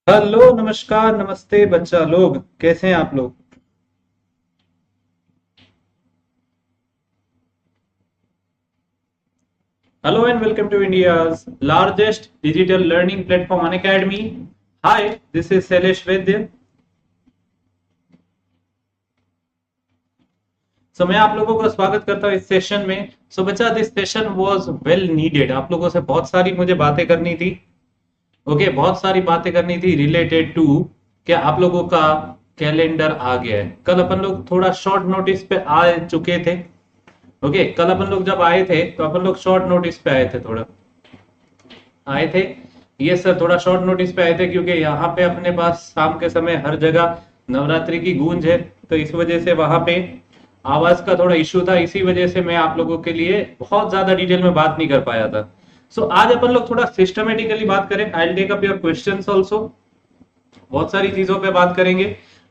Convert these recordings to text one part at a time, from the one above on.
Hello, नमस्कार, नमस्ते बच्चा लोग, कैसे हैं आप लोग। Hello and welcome to India's largest digital learning platform Unacademy. Hi, this is Shailesh Vaidya. मैं आप लोगों का स्वागत करता हूं इस सेशन में। बच्चा, this session was well needed. आप लोगों से बहुत सारी मुझे बातें करनी थी। ओके, बहुत सारी बातें करनी थी रिलेटेड टू क्या आप लोगों का कैलेंडर आ गया है। कल अपन लोग थोड़ा शॉर्ट नोटिस पे आ चुके थे। ओके, कल अपन लोग जब आए थे तो अपन लोग शॉर्ट नोटिस पे आए थे, थोड़ा आए थे। ये सर, थोड़ा शॉर्ट नोटिस पे आए थे क्योंकि यहाँ पे अपने पास शाम के समय हर जगह नवरात्रि की गूंज है, तो इस वजह से वहां पे आवाज का थोड़ा इश्यू था। इसी वजह से मैं आप लोगों के लिए बहुत ज्यादा डिटेल में बात नहीं कर पाया था। आज अपन लोग थोड़ा सिस्टमेटिकली बात करें। I will take up your questions also. बहुत सारी चीजों पे बात करेंगे।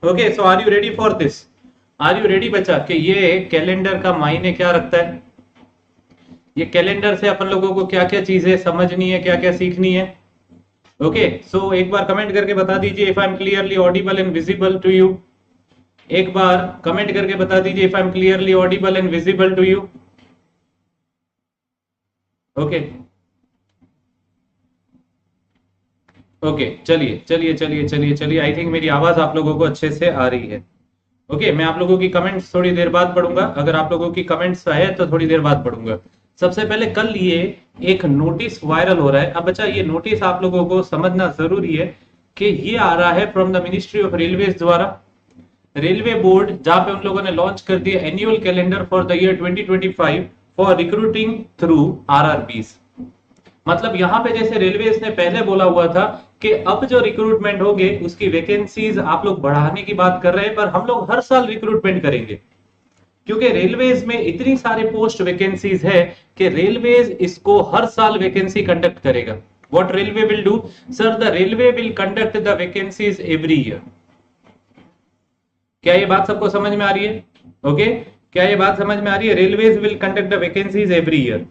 Okay, are you ready for this? Are you ready बच्चा कि ये कैलेंडर का मायने क्या रखता है, ये कैलेंडर से अपन लोगों को क्या क्या चीजें समझनी है, क्या क्या सीखनी है। ओके, एक बार कमेंट करके बता दीजिए if I am clearly audible and visible to you. एक बार कमेंट करके बता दीजिए if I am clearly audible and visible to you. Okay okay, चलिए चलिए चलिए चलिए चलिए, आई थिंक मेरी आवाज आप लोगों को अच्छे से आ रही है। ओके, मैं आप लोगों की कमेंट्स थोड़ी देर बाद पढ़ूंगा। अगर आप लोगों की कमेंट्स है तो थोड़ी देर बाद पढ़ूंगा। सबसे पहले, कल ये एक नोटिस वायरल हो रहा है। अब बच्चा, ये नोटिस आप लोगों को समझना जरूरी है कि ये आ रहा है from the ministry of railways द्वारा। रेलवे बोर्ड, जहां पे उन लोगों ने लॉन्च कर दिया annual calendar for the year 2025 for recruiting through RRBs. मतलब यहाँ पे जैसे रेलवेज ने पहले बोला हुआ था कि अब जो रिक्रूटमेंट होंगे उसकी वैकेंसीज आप लोग बढ़ाने की बात कर रहे हैं, पर हम लोग हर साल रिक्रूटमेंट करेंगे क्योंकि रेलवेज में इतनी सारे पोस्ट वैकेंसीज है कि रेलवेज इसको हर साल वैकेंसी कंडक्ट करेगा। What railway will do? Sir, the railway will conduct the vacancies every year. क्या ये बात सबको समझ में आ रही है? ओके, क्या ये बात समझ में आ रही है? Railways will conduct the vacancies every year.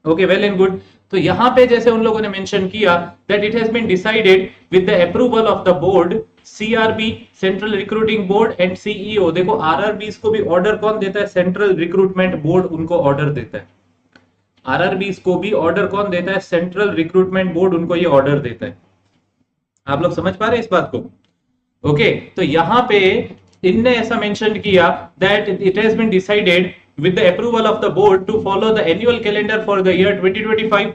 Okay, well and good. तो यहां पे जैसे उन लोगों ने मेंशन किया that it has been decided with the approval of the board, CRB central recruiting board and CEO. देखो, आरआरबीज को भी ऑर्डर कौन देता है? सेंट्रल रिक्रूटमेंट बोर्ड उनको ऑर्डर देता है। आरआरबीज को भी ऑर्डर कौन देता है? सेंट्रल रिक्रूटमेंट बोर्ड उनको ये ऑर्डर देता है। आप लोग समझ पा रहे हैं इस बात को? ओके, तो यहां पे इनने ऐसा मेंशन किया that it has been decided with the approval of the board to follow the annual calendar for the year 2025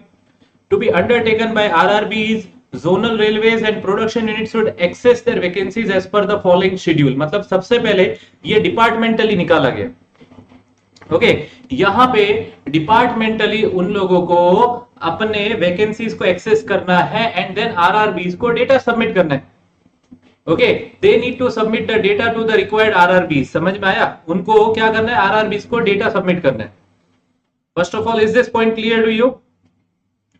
to be undertaken by RRBs, zonal railways and production units should access their vacancies as per the following schedule। मतलब सबसे पहले ये departmentally निकाला गया। Okay, यहाँ पे departmentally उन लोगों को अपने वैकेंसीज को एक्सेस करना है एंड देन आरआरबीज को डेटा सबमिट करना है। Okay, they need to submit the data to the required RRB. समझ में आया? उनको क्या करना है? आरआरबी को डेटा सबमिट करना है। First of all, is this point clear to you?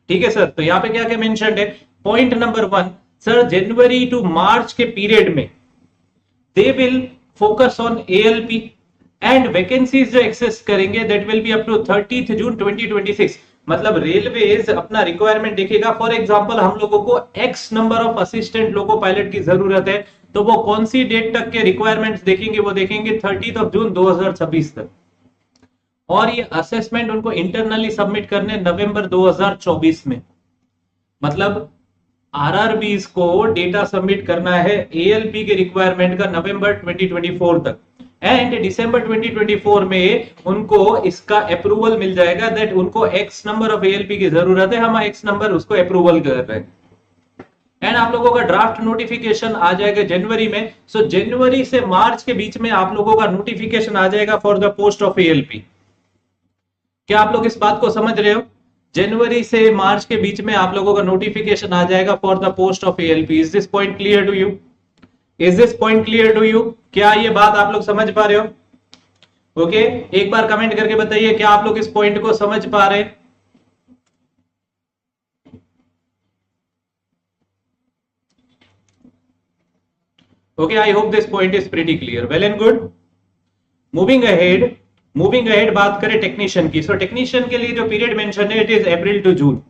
ठीक है सर। तो यहाँ पे क्या क्या मेंशन है? Point number 1, sir, January to March के पीरियड में they will focus on ALP and vacancies जो एक्सेस करेंगे that will be up to 30 June 2026। मतलब रेलवेज अपना रिक्वायरमेंट देखेगा। फॉर एग्जांपल, हम लोगों को x number of assistant loco pilot की जरूरत है, तो वो कौन सी डेट तक के रिक्वायरमेंट्स देखेंगे? वो देखेंगे 30 जून 2026 तक। और ये असेसमेंट उनको इंटरनली सबमिट करने नवंबर 2024 में। मतलब आरआरबीज को डेटा सबमिट करना है एएलपी के रिक्वायरमेंट का नवंबर 2024 तक, एंड दिसंबर 2024 में उनको इसका अप्रूवल मिल जाएगा दैट उनको एक्स नंबर ऑफ एएलपी की जरूरत है, हम एक्स नंबर उसको अप्रूवल कर रहे हैं। एंड आप लोगों का ड्राफ्ट नोटिफिकेशन आ जाएगा जनवरी में। जनवरी से मार्च के बीच में आप लोगों का नोटिफिकेशन आ जाएगा for the post of ALP. क्या आप लोग इस बात को समझ रहे हो? जनवरी से मार्च के बीच में आप लोगों का नोटिफिकेशन आ जाएगा for the post of ALP. Is this point clear to you? Is this point clear to you? क्या ये बात आप लोग समझ पा रहे हो? ओके, एक बार कमेंट करके बताइए क्या आप लोग इस पॉइंट को समझ पा रहे हैं? Okay, I hope this point is pretty clear. Well and good. Moving ahead बात करें टेक्नीशियन की। टेक्नीशियन के लिए जो पीरियड मेंशन है it is April to June.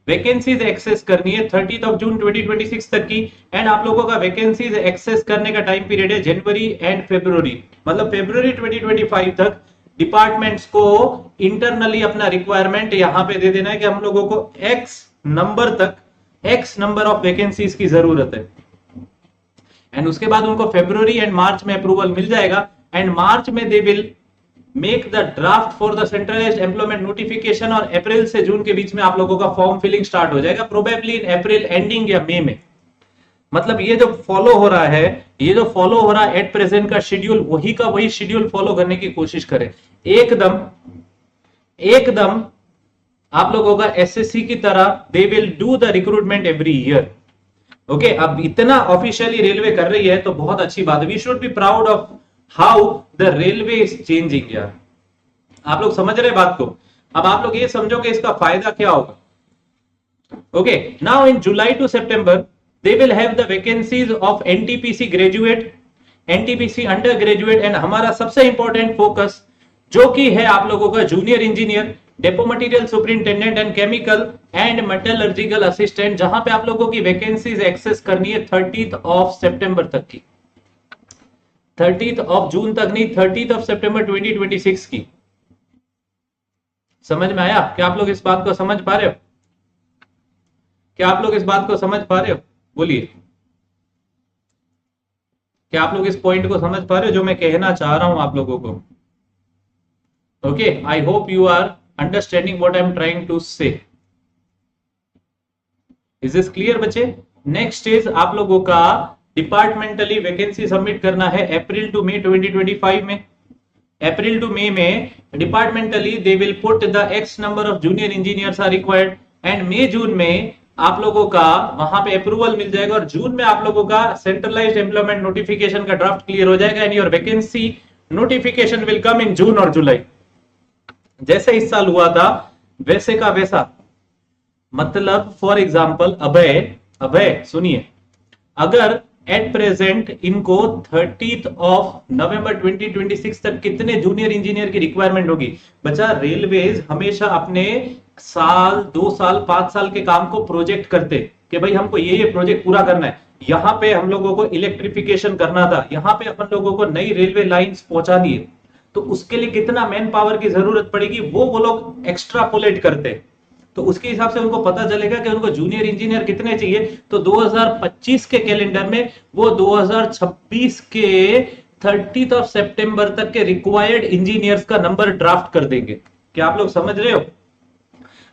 Vacancies access करनी है 30 ऑफ जून 2026 तक की, एंड आप लोगों का वैकेंसीज एक्सेस करने का टाइम पीरियड है जनवरी एंड फरवरी, मतलब फरवरी 2025 तक डिपार्टमेंट्स को इंटरनली अपना रिक्वायरमेंट यहां पे दे देना है कि हम लोगों को एक्स नंबर ऑफ वैकेंसीज की जरूरत है, एंड उसके बाद उनको फरवरी एंड मार्च में अप्रूवल मिल जाएगा, एंड मार्च में they will make the draft for the centralised employment notification, और अप्रैल से जून के बीच में आप लोगों का फॉर्म फिलिंग स्टार्ट हो जाएगा, प्रोबेबली इन अप्रैल एंडिंग या मई में। मतलब ये जो फॉलो हो रहा है एट प्रेजेंट का शेड्यूल, वही का वही शेड्यूल फॉलो करने की कोशिश करें, एकदम आप लोगों का एसएससी की तरह they will do the recruitment every year. Okay, अब इतना ऑफिशियली रेलवे कर रही है तो बहुत अच्छी बात है, we should be proud of how the railway is changing यार। आप लोग समझ रहे बात को? अब आप लोग ये समझो कि इसका फायदा क्या होगा। Okay, now in July to September they will have the vacancies of NTPC graduate, NTPC under graduate, and हमारा सबसे इंपॉर्टेंट फोकस जो कि है आप लोगों का junior engineer, depot material superintendent and chemical and metallurgical assistant, जहां पे आप लोगों की वैकेंसीज एक्सेस करनी है 30 ऑफ सितंबर तक की, 30 ऑफ जून तक नहीं, 30 ऑफ सितंबर 2026 की। समझ में आया? क्या आप लोग इस बात को समझ पा रहे हो? क्या आप लोग इस बात को समझ पा रहे हो? बोलिए, क्या आप लोग इस पॉइंट को समझ पा रहे हो जो मैं कहना चाह रहा हूं आप लोगों को? Okay, I hope you are understanding what I am trying to say. Is this clear बच्चे? नेक्स्ट इज आप लोगों का डिपार्टमेंटली वैकेंसी सबमिट करना है अप्रैल टू मई 2025 में। अप्रैल टू मई में departmentally they will put the X number of junior engineers are required, and May June में आप लोगों का वहां पे अप्रूवल मिल जाएगा, और जून में आप लोगों का सेंट्रलाइज्ड एम्प्लॉयमेंट नोटिफिकेशन का ड्राफ्ट क्लियर हो जाएगा, and your vacancy notification will come in June और जुलाई। जैसे इस साल हुआ था वैसे का वैसा, मतलब फॉर एग्जाम्पल अभय सुनिए, अगर एट प्रेजेंट इनको 30 ऑफ नवंबर 2026 तक कितने जूनियर इंजीनियर की रिक्वायरमेंट होगी? बच्चा, रेलवेज हमेशा अपने साल 2 साल 5 साल के काम को प्रोजेक्ट करते कि भाई हमको ये प्रोजेक्ट पूरा करना है, यहाँ पे हम लोगों को इलेक्ट्रिफिकेशन करना था, यहाँ पे अपन लोगों को नई रेलवे लाइंस पहुंचानी है, तो उसके लिए कितना मैन पावर की जरूरत पड़ेगी वो लोग एक्स्ट्रापोलेट करते, तो उसके हिसाब से उनको पता चलेगा कि उनको जूनियर इंजीनियर कितने चाहिए, तो 2025 के कैलेंडर में वो 2026 के 30 ऑफ सितंबर तक के रिक्वायर्ड इंजीनियर्स का नंबर ड्राफ्ट कर देंगे। क्या आप लोग समझ रहे हो?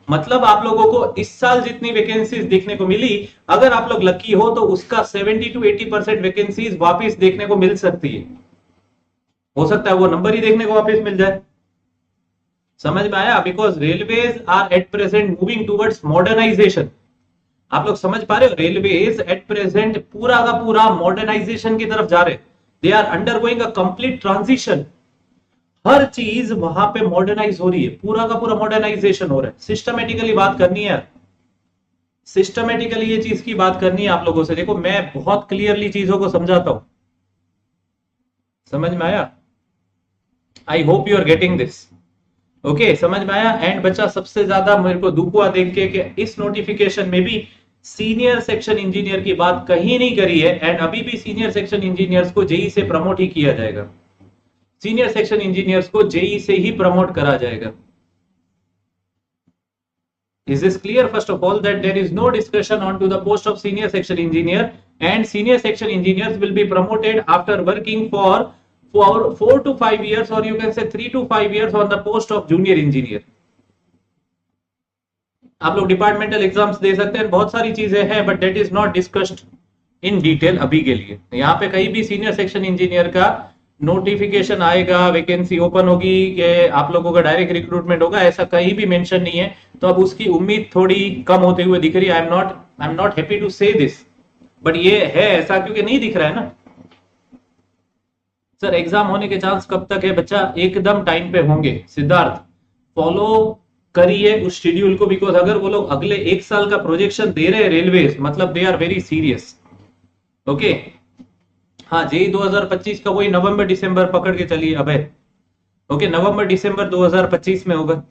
मतलब आप लोगों को इस साल जितनी वैकेंसीज देखने को मिली, अगर आप लोग लकी हो तो उसका 70 to 80% वैकेंसीज वापस देखने को मिल सकती है, हो सकता है वो नंबर ही देखने को वापस मिल जाए। समझ में आया? Because railways are at present moving towards modernisation. आप लोग समझ पा रहे हो? रेलवेज एट प्रेजेंट पूरा का पूरा मॉडर्नाइजेशन की तरफ जा रहे, they are undergoing a complete transition. हर चीज वहां पे मॉडर्नाइज हो रही है, पूरा का पूरा मॉडर्नाइजेशन हो रहा है। सिस्टमेटिकली बात करनी है, सिस्टमेटिकली ये चीज की बात करनी है आप लोगों से। देखो, मैं बहुत क्लियरली चीजों को समझाता हूं, समझ में आया? I hope you are getting this. Okay, समझ में आया? एंड बच्चा, सबसे ज्यादा मेरे को दुख हुआ देख के कि इस नोटिफिकेशन में भी सीनियर सेक्शन इंजीनियर की बात कहीं नहीं करी है, एंड अभी भी सीनियर सेक्शन इंजीनियर्स को जेई से प्रमोट ही किया जाएगा, सीनियर सेक्शन इंजीनियर्स को जेई से ही प्रमोट करा जाएगा। Is this clear? First of all, that there is no discussion on to the post of senior section engineer, and senior section engineers will be promoted after working for 4 to 5 years, or you can say 3 to 5 years on the post of junior engineer. आप लोग departmental exams दे सकते हैं, बहुत सारी चीजें हैं, but date is not discussed in detail अभी के लिए। यहाँ पे कहीं भी सीनियर सेक्शन इंजीनियर का नोटिफिकेशन आएगा, वैकेंसी ओपन होगी कि आप लोगों का डायरेक्ट रिक्रूटमेंट होगा, ऐसा कहीं भी मेंशन नहीं है। तो अब उसकी उम्मीद थोड़ी कम होते हुए दिख रही है। I am not happy to say this, but ये है ऐसा क्योंकि नहीं दिख रहा है ना। सर, एग्जाम होने के चांस कब तक है? बच्चा, एकदम टाइम पे होंगे। सिद्धार्थ, फॉलो करिए उस शेड्यूल को, बिकॉज अगर वो लोग अगले 1 साल का प्रोजेक्शन दे रहे हैं रेलवेज, मतलब they are very serious. Okay, हाँ, जेई 2025 का वही नवंबर दिसंबर पकड़ के चलिए अबे। ओके, नवंबर दिसंबर 2025 में होगा।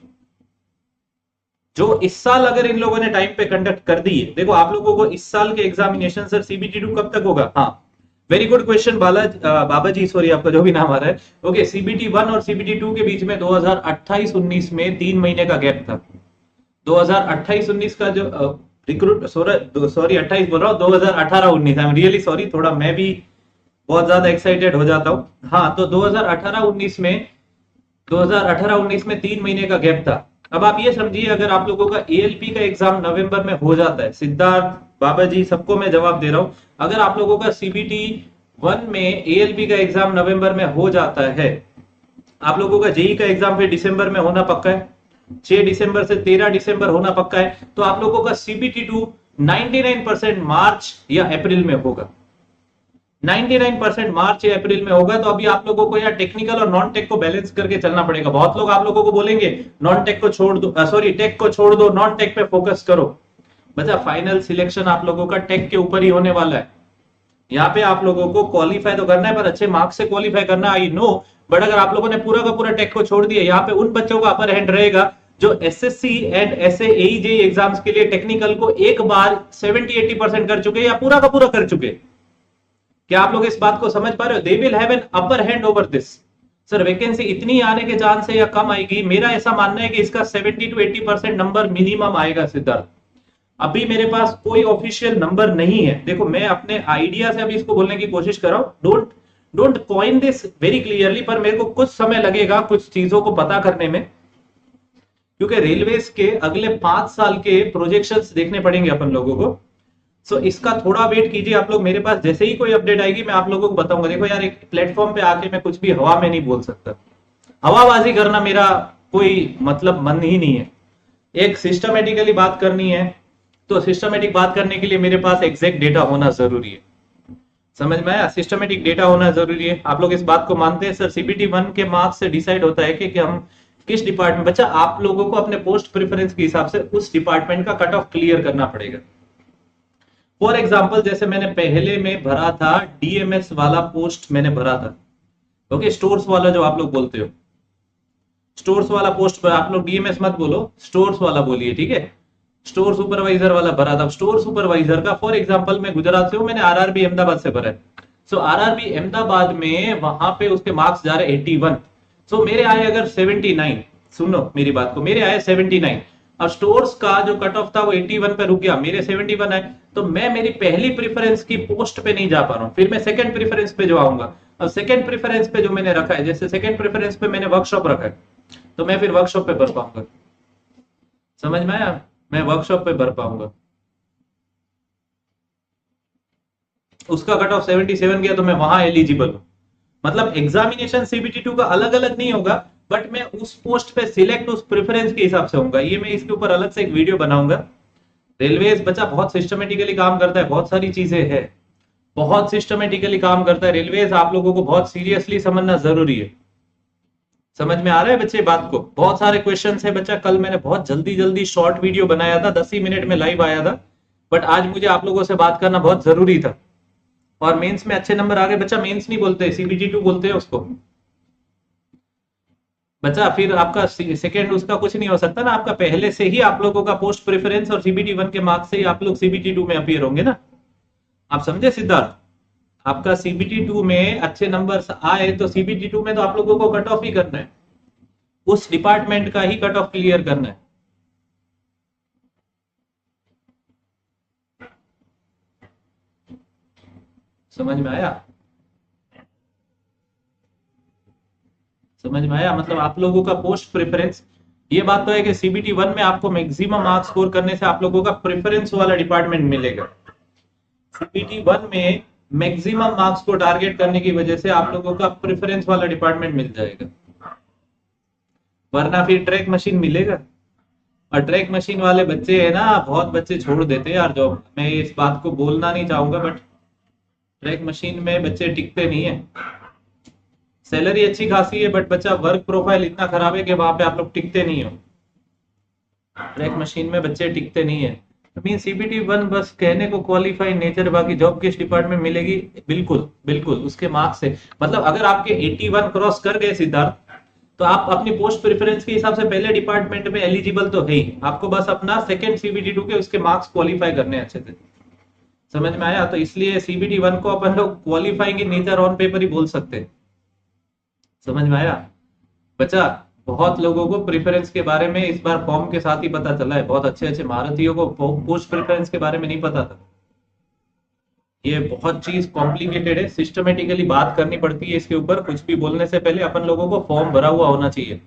जो इस साल अगर इन लोगों ने टाइम पे कंडक्ट कर दी है, देखो आप लोगों को इस साल के एग्जामिनेशन सर सीबीटी 2 कब तक होगा? हाँ, वेरी गुड क्वेश्चन बाबा जी, सॉरी आपका जो भी नाम आ रहा है। ओके, सीबीटी 1 और सीबीटी 2 के बीच में 2028-19 में 3 महीने का गैप था। 2028-19 का जो रिक्रूट सॉरी 28 बोल रहा हूँ, 2018-19, आई एम रियली सॉरी, थोड़ा मैं भी बहुत ज्यादा एक्साइटेड हो जाता हूँ। हाँ, तो 2018-19 में 3 महीने का गैप था। अब आप ये समझिए, अगर आप लोगों का एएलपी का एग्जाम नवंबर में हो जाता है, सिद्धार्थ, बाबा जी, सबको मैं जवाब दे रहा हूं, अगर आप लोगों का सीबीटी 1 में एएलपी का एग्जाम नवंबर में हो जाता है, आप लोगों का जेई का एग्जाम फिर दिसंबर में होना पक्का है, 6 दिसंबर से 13 दिसंबर होना पक्का है, तो आप लोगों का सीबीटी 2 99% मार्च या अप्रैल में होगा। 99% मार्च या अप्रैल में होगा। तो अभी आप लोगों को यार टेक्निकल और नॉन टेक को बैलेंस करके चलना पड़ेगा। बहुत लोग आप लोगों को बोलेंगे नॉन टेक को छोड़ दो, सॉरी टेक को छोड़ दो, नॉन टेक पे फोकस करो। बच्चा फाइनल सिलेक्शन आप लोगों का टेक के ऊपर ही होने वाला है। यहाँ पे आप लोगों को क्वालिफाई तो करना है, पर अच्छे मार्क्स से क्वालिफाई करना, आई नो, बट अगर आप लोगों ने पूरा का पूरा टेक को छोड़ दिया, यहाँ पे उन बच्चों का अपर हैंड रहेगा जो SSC and SAE JEE exams के लिए टेक्निकल को एक बार 70-80% कर चुके या पूरा का पूरा कर चुके। क्या आप लोग इस बात को समझ पा रहे हो? दे will have an upper hand over this. Sir vacancy इतनी आने के चांस है या कम आएगी? मेरा ऐसा मानना है कि इसका 70-80% नंबर मिनिमम आएगा सिद्धार्थ। अभी मेरे पास कोई ऑफिशियल नंबर नहीं है। देखो मैं अपने आइडिया से अभी इसको बोलने की कोशिश कर रहा हूं, don't coin this very clearly, पर मेरे को कुछ समय लगेगा कुछ चीजों को पता करने में, क्योंकि रेलवेज के अगले 5 साल के प्रोजेक्शंस देखने पड़ेंगे अपन लोगों को। सो इसका थोड़ा वेट कीजिए आप लोग, मेरे पास जैसे ही कोई अपडेट आएगी मैं आप लोगों को बताऊंगा। देखो यार, एक प्लेटफॉर्म पे आके मैं कुछ भी हवा में नहीं बोल सकता, हवाबाजी करना मेरा कोई मतलब मन ही नहीं है। एक सिस्टमेटिकली बात करनी है, तो सिस्टमेटिक बात करने के लिए मेरे पास एग्जैक्ट डेटा होना जरूरी है। समझ में आया? सिस्टमेटिक डेटा होना जरूरी है। आप लोग इस बात को मानते हैं? सर सीबीटी 1 के मार्क्स से डिसाइड होता है कि हम किस डिपार्टमेंट, बच्चा आप लोगों को अपने पोस्ट प्रेफरेंस के हिसाब से उस डिपार्टमेंट का कट ऑफ क्लियर करना पड़ेगा। फॉर एग्जाम्पल, जैसे मैंने पहले में भरा था डीएमएस वाला पोस्ट मैंने भरा था, ओके, स्टोर्स वाला जो आप लोग बोलते हो, स्टोर्स वाला पोस्ट पर आप लोग डीएमएस मत बोलो, स्टोर्स वाला बोलिए, ठीक है। स्टोर सुपरवाइजर वाला भरा था। स्टोर सुपरवाइजर का फॉर एग्जांपल मैं गुजरात से हूं, मैंने आरआरबी अहमदाबाद से भरा है। सो आरआरबी अहमदाबाद में वहां पे उसके मार्क्स जा रहे 81। सो मेरे आए अगर 79, सुनो मेरी बात को, मेरे आए 79। अब स्टोर्स का जो कट ऑफ था वो 81 पे रुक गया, मेरे 71 आए, तो मैं मेरी पहली प्रेफरेंस की पोस्ट पे नहीं जा पा रहा हूं, फिर मैं सेकंड प्रेफरेंस पे जो आऊंगा। अब सेकंड प्रेफरेंस पे जो मैंने रखा है, जैसे सेकंड प्रेफरेंस पे मैंने वर्कशॉप रखा है, तो मैं फिर वर्कशॉप पे भर पाऊंगा। समझ में आया? मैं वर्कशॉप पे भर पाऊंगा। उसका कट ऑफ 77 गया तो मैं वहां एलिजिबल हूं। मतलब एग्जामिनेशन सीबीटी 2 का अलग अलग नहीं होगा, बट मैं उस पोस्ट पे सिलेक्ट उस प्रेफरेंस के हिसाब से होऊंगा। ये मैं इसके ऊपर अलग से एक वीडियो बनाऊंगा। रेलवेज बच्चा बहुत सिस्टमेटिकली काम करता है, बहुत सारी चीजें है, बहुत सिस्टमेटिकली काम करता है रेलवेज। आप लोगों को बहुत सीरियसली समझना जरूरी है। समझ में आ रहा है बच्चे बात को? बहुत सारे क्वेश्चंस है बच्चा। कल मैंने बहुत जल्दी शॉर्ट वीडियो बनाया था, 10 ही मिनट में लाइव आया था, बट आज मुझे आप लोगों से बात करना बहुत जरूरी था। और मेंस में अच्छे नंबर आ गए बच्चा। मेंस नहीं बोलते, सीबीटी 2 बोलते हैं उसको बच्चा। फिर आपका सेकंड उसका कुछ नहीं हो सकता ना, आपका पहले से ही आप लोगों का पोस्ट प्रेफरेंस और सीबीटी 1 के मार्क्स से ही आप लोग सीबीटी 2 में अपीयर होंगे ना। आप समझे सिद्धार्थ? आपका सीबीटी 2 में अच्छे नंबर्स आए तो सीबीटी 2 में तो आप लोगों को कट ऑफ ही करना है, उस डिपार्टमेंट का ही कट ऑफ क्लियर करना है। समझ में आया? समझ में आया? मतलब आप लोगों का पोस्ट प्रेफरेंस, ये बात तो है कि सीबीटी 1 में आपको मैक्सिमम मार्क्स स्कोर करने से आप लोगों का प्रेफरेंस वाला डिपार्टमेंट मिलेगा। सीबीटी 1 में मैक्सिमम मार्क्स को टारगेट करने की वजह से आप लोगों का प्रेफरेंस वाला डिपार्टमेंट मिल जाएगा, वरना फिर ट्रैक मशीन मिलेगा। और ट्रैक मशीन वाले बच्चे है ना, बहुत बच्चे छोड़ देते हैं यार जॉब। मैं इस बात को बोलना नहीं चाहूंगा, बट ट्रैक मशीन में बच्चे टिकते नहीं है। सैलरी अच्छी खासी है, बट बच्चा वर्क प्रोफाइल इतना खराब है कि वहां पे आप लोग टिकते नहीं हो। ट्रैक मशीन में बच्चे टिकते नहीं है। मीन सीबीटी 1 बस कहने को क्वालिफाइड नेचर, बाकी जॉब किस डिपार्टमेंट मिलेगी बिल्कुल बिल्कुल उसके मार्क्स से। मतलब अगर आपके 81 क्रॉस कर गए सिद्धार्थ, तो आप अपनी पोस्ट प्रेफरेंस के हिसाब से पहले डिपार्टमेंट में एलिजिबल तो है ही, आपको बस अपना सेकंड सीबीटी 2 के उसके मार्क्स क्वालिफाई करने अच्छे से। समझ में आया? तो इसलिए सीबीटी 1 को अपन लोग qualifying in neither on paper ही बोल सकते हैं। समझ में आया बच्चा? बहुत लोगों को प्रेफरेंस के बारे में इस बार फॉर्म के साथ ही पता चला है, बहुत अच्छे अच्छे महारथियों को पोस्ट प्रेफरेंस के बारे में नहीं पता था। ये बहुत चीज कॉम्प्लिकेटेड है, सिस्टमेटिकली बात करनी पड़ती है इसके ऊपर। कुछ भी बोलने से पहले अपन लोगों को फॉर्म भरा हुआ होना चाहिए।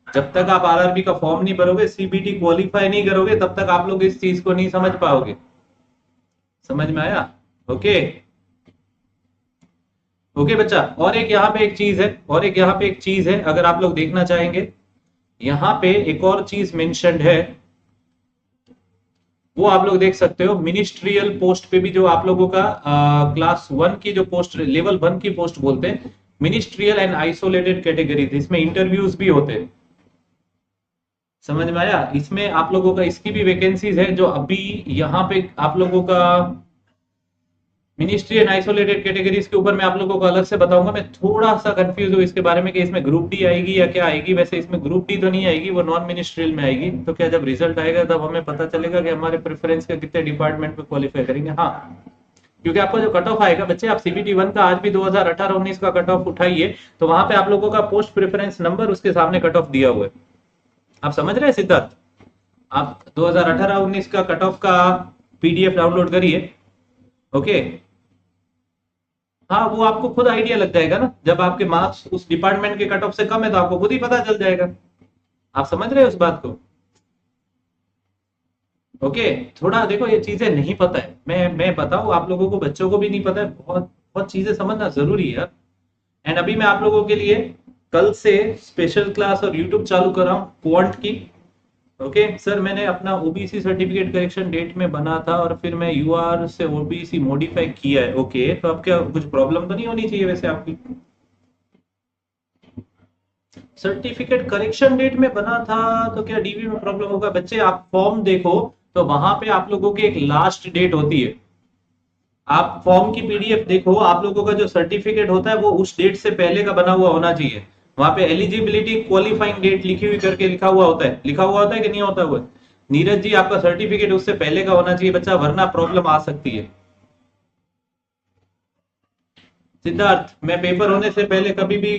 जब तक आप आरआरबी का फॉर्म नहीं भरोगे, सीबीटी क्वालिफाई नहीं करोगे, तब तक आप लोग इस चीज को नहीं समझ पाओगे। समझ में आया? ओके ओके बच्चा। और एक यहाँ पे एक चीज है, अगर आप लोग देखना चाहेंगे, यहाँ पे एक और चीज मेंशन्ड है, वो आप लोग देख सकते हो। मिनिस्ट्रियल पोस्ट पे भी जो आप लोगों का क्लास 1 की जो पोस्ट, लेवल 1 की पोस्ट बोलते हैं, मिनिस्ट्रियल एंड आइसोलेटेड कैटेगरी, इसमें इंटरव्यूज भी होते हैं। समझ में आया? इसमें आप लोगों का इसकी भी वैकेंसीज है, जो अभी यहाँ पे आप लोगों का मिनिस्ट्री एंड आइसोलेटेड कैटेगरीज के ऊपर मैं आप लोगों को अलग से बताऊंगा। मैं थोड़ा सा कंफ्यूज हूँ इसके बारे में कि इसमें ग्रुप डी आएगी या क्या आएगी। वैसे इसमें ग्रुप डी तो नहीं आएगी, वो नॉन मिनिस्ट्रियल में आएगी। तो क्या जब रिजल्ट आएगा तब हमें पता चलेगा कि हमारे प्रेफरेंस के कितने डिपार्टमेंट में क्वालिफाई करेंगे। हाँ, क्योंकि आपको जो कट ऑफ आएगा बच्चे, आप सीबीटी 1 का आज भी 2018-19 का कट ऑफ उठाइए, तो वहां पे आप लोगों का पोस्ट प्रेफरेंस नंबर उसके सामने कट ऑफ दिया हुआ है। आप समझ रहे हैं सिद्धार्थ? आप 2018-19 का कट ऑफ का पीडीएफ डाउनलोड करिए। ओके, हाँ, वो आपको खुद आइडिया लग जाएगा ना, जब आपके मार्क्स उस डिपार्टमेंट के कट ऑफ से कम है तो आपको खुद ही पता चल जाएगा। आप समझ रहे हो उस बात को? ओके, थोड़ा देखो, ये चीजें नहीं पता है, मैं बताऊं आप लोगों को, बच्चों को भी नहीं पता है, बहुत बहुत चीजें समझना जरूरी है यार। एंड अभी मैं आप लोगों के लिए कल से स्पेशल क्लास और यूट्यूब चालू कर रहा हूँ क्वांट की। ओके सर, मैंने अपना ओबीसी सर्टिफिकेट करेक्शन डेट में बना था और फिर मैं यूआर से ओबीसी मॉडिफाई किया है। ओके, तो अब क्या कुछ प्रॉब्लम तो नहीं होनी चाहिए वैसे आपकी? सर्टिफिकेट करेक्शन डेट में बना था तो क्या डीबी में प्रॉब्लम होगा? बच्चे आप फॉर्म देखो तो वहां पे आप लोगों की एक लास्ट डेट होती है। आप फॉर्म की पीडीएफ देखो, आप लोगों का जो सर्टिफिकेट होता है वो उस डेट से पहले का बना हुआ होना चाहिए। वहां पे एलिजिबिलिटी क्वालिफाइंग डेट लिखी हुई करके लिखा हुआ होता है कि नहीं होता हुआ? नीरज जी, आपका सर्टिफिकेट उससे पहले का होना चाहिए बच्चा, वरना प्रॉब्लम आ सकती है। सिद्धार्थ, मैं पेपर होने से पहले कभी भी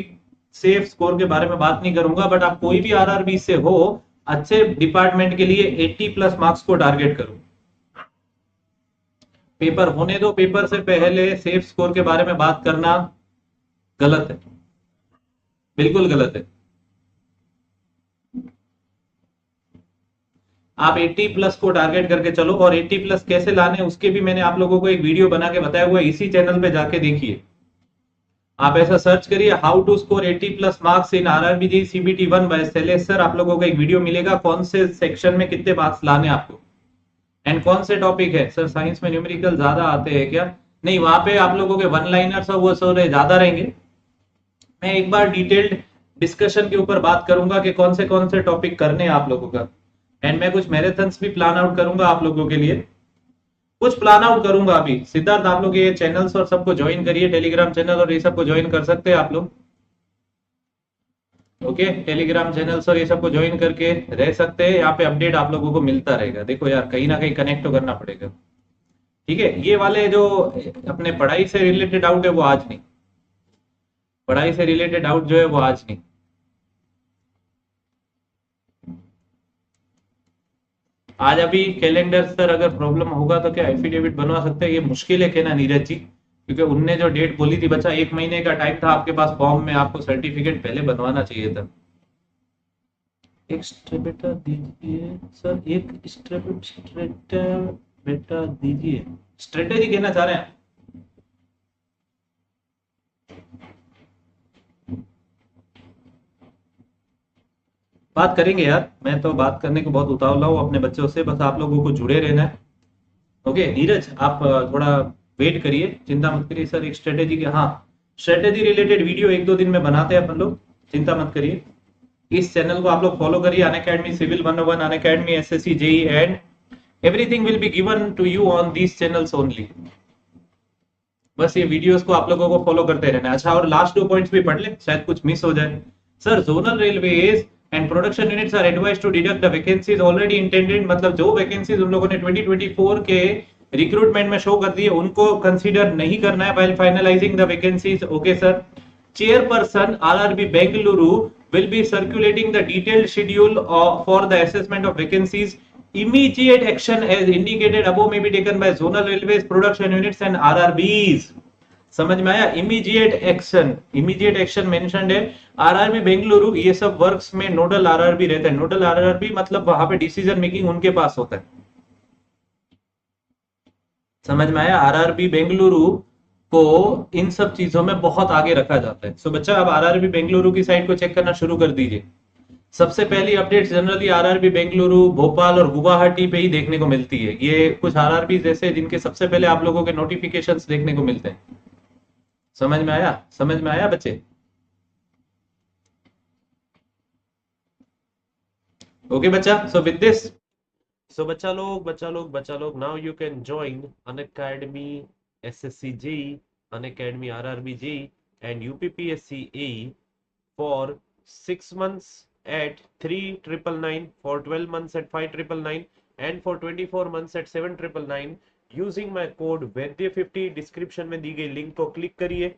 सेफ स्कोर के बारे में बात नहीं करूंगा, बट आप कोई भी आरआरबी से हो, अच्छे डिपार्टमेंट के लिए 80+ मार्क्स को टारगेट करो। पेपर होने दो, पेपर से पहले सेफ स्कोर के बारे में बात करना गलत है, बिल्कुल गलत है। आप 80+ को टारगेट करके चलो, और 80+ कैसे लाने उसके भी मैंने आप लोगों को एक वीडियो बना के बताया हुआ है, इसी चैनल पे जाके देखिए। आप ऐसा सर्च करिए, how to score 80+ marks in RRB CBT 1 by Shailesh sir, आप लोगों को एक वीडियो मिलेगा कौन से सेक्शन में कितने मार्क्स लाने आपको एंड कौन से टॉपिक है। सर साइंस में न्यूमेरिकल ज्यादा आते हैं क्या? नहीं, वहां पे आप लोगों के वन लाइनर्स और वो सब ज्यादा रहेंगे। मैं एक बार डिटेल्ड डिस्कशन के ऊपर बात करूंगा कि कौन से टॉपिक करने हैं आप लोगों का। एंड मैं कुछ मैराथन्स भी प्लान आउट करूंगा आप लोगों के लिए, कुछ प्लान आउट करूंगा अभी। सिद्धार्थ, आप लोग ये चैनल्स और सबको ज्वाइन करिए, टेलीग्राम चैनल और ये सबको ज्वाइन कर सकते हैं आप लोग। ओके, टेलीग्राम चैनल्स और ये सबको ज्वाइन करके रह सकते हैं, यहाँ पे अपडेट आप लोगों को मिलता रहेगा। देखो यार, कहीं ना कहीं कनेक्ट तो करना पड़ेगा, ठीक है? ये वाले जो अपने पढ़ाई से रिलेटेड डाउट है वो आज नहीं, पढ़ाई से रिलेटेड डाउट जो है वो आज नहीं। आज अभी कैलेंडर सर अगर प्रॉब्लम होगा तो क्या एफिडेविट बनवा सकते हैं? ये मुश्किल है कहना नीरज जी, क्योंकि उनने जो डेट बोली थी बच्चा, 1 महीने का टाइम था आपके पास फॉर्म में, आपको सर्टिफिकेट पहले बनवाना चाहिए था। एक स्ट्रेटा दीजिए सर, एक स्ट्रेटा बेटा दीजिए। स्ट्रेटेजी कहना चाह रहे हैं? बात करेंगे यार, मैं तो बात करने को बहुत उतावला हूँ अपने बच्चों से, बस आप लोगों को जुड़े रहना है। ओके नीरज, आप थोड़ा वेट करिए, चिंता मत करिए सर। एक स्ट्रेटेजी के, हाँ, स्ट्रेटेजी रिलेटेड वीडियो 1-2 दिन में बनाते हैं अपन लोग, चिंता मत करिए। इस चैनल को आप लोग फॉलो करिए, Unacademy civil 101, Unacademy SSC JE, and everything will be given to you on these channels only. बस ये वीडियोस को आप लोगों को फॉलो करते रहना है। अच्छा, और लास्ट 2 पॉइंट्स भी पढ़ ले, शायद कुछ मिस हो जाए। Sir zonal railways and production units are advised to deduct the vacancies already intended, मतलब जो वैकेंसीज उन लोगों ने 2024 के रिक्रूटमेंट में शो कर दी है उनको कंसीडर नहीं करना है while finalising the vacancies. Okay sir. Chairperson RRB Bengaluru will be circulating the detailed schedule for the assessment of vacancies. Immediate action as indicated above may be taken by zonal railways, production units and RRBs. समझ में आया? Immediate action mentioned है। RRB Bengaluru ये सब works में nodal RRB रहता है। Nodal RRB मतलब वहां पे डिसीजन मेकिंग उनके पास होता है। समझ में आया? आरआरबी बेंगलुरु को इन सब चीजों में बहुत आगे रखा जाता है। सो बच्चा अब आरआरबी बेंगलुरु की साइट को चेक करना शुरू कर दीजिए। सबसे पहली update generally RRB Bengaluru, Bhopal और गुवाहाटी पे ही देखने को मिलती है। ये कुछ आरआरबी जैसे जिनके सबसे पहले आप लोगों के नोटिफिकेशंस देखने को मिलते हैं। समझ में आया? समझ में आया बच्चे? ओके बच्चा। सो विद दिस, सो बच्चा लोग now you can join Unacademy SSC JEE, Unacademy RRB JEE and UPPSC AE for 6 months at 3,999, for 12 months at 5,999 and for 24 months at 7,999 using my code वैद्य50। डिस्क्रिप्शन में दी गई link को click करिए।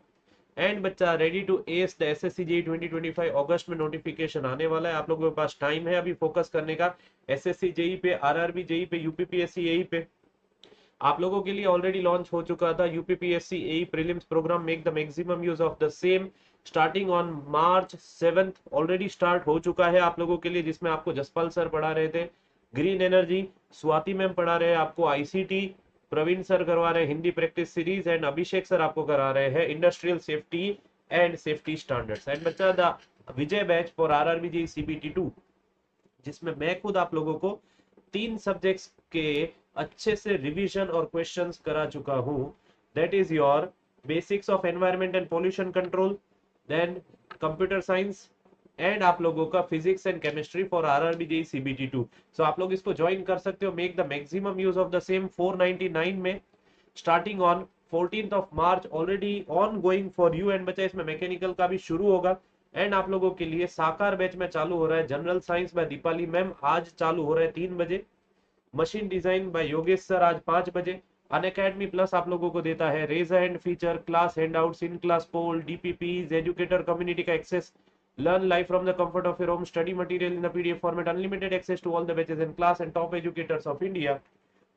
And बच्चा ready to ace the SSC JEE 2025 अगस्त में notification आने वाला है। आप लोगों के पास टाइम है अभी फोकस करने का SSC JEE पे, RRB JEE पे, UPPSC AE पे। आप लोगों के लिए ऑलरेडी लॉन्च हो चुका था UPPSC AE prelims program, make the maximum use of the same, starting on March 7 already start हो चुका है आप लोगों के लिए, जिसमें आपको जसपाल सर पढ़ा रहे थे ग्रीन एनर्जी, स्वाति मैम पढ़ा रहे हैं आपको ICT, प्रवीण सर करवा रहे हैं Hindi practice series and Abhishek sir आपको करा रहे हैं industrial safety and safety standards. And बच्चा the Vijay batch for RRB JEE CBT 2, जिसमें मैं खुद आप लोगों को 3 सब्जेक्ट्स के अच्छे से रिवीजन और क्वेश्चंस करा चुका हूं। That is your basics of environment and pollution control, then computer science and आप लोगों का physics and chemistry for RRB JEE CBT 2। So आप लोग इसको ज्वाइन कर सकते हो, make the maximum use of the same. 499 में starting on 14th March already ongoing for you. And बच्चा इसमें मैकेनिकल का भी शुरू होगा। एंड आप लोगों के लिए साकार बैच में चालू हो रहा है general science by Deepali ma'am, आज चालू हो रहा है 3 बजे। Machine design by Yogesh sir आज 5 बजे। अनअकैडमी प्लस आप लोगों को देता है raise hand feature, class handouts, in class poll, DPPs, educator community का access, learn live from the comfort of your home, study material in the PDF format, unlimited access to all the batches in class and top educators of India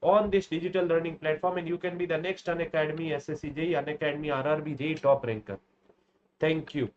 on this digital learning platform, and you can be the next Unacademy SSC JEE, Unacademy RRB JEE top ranker. Thank you.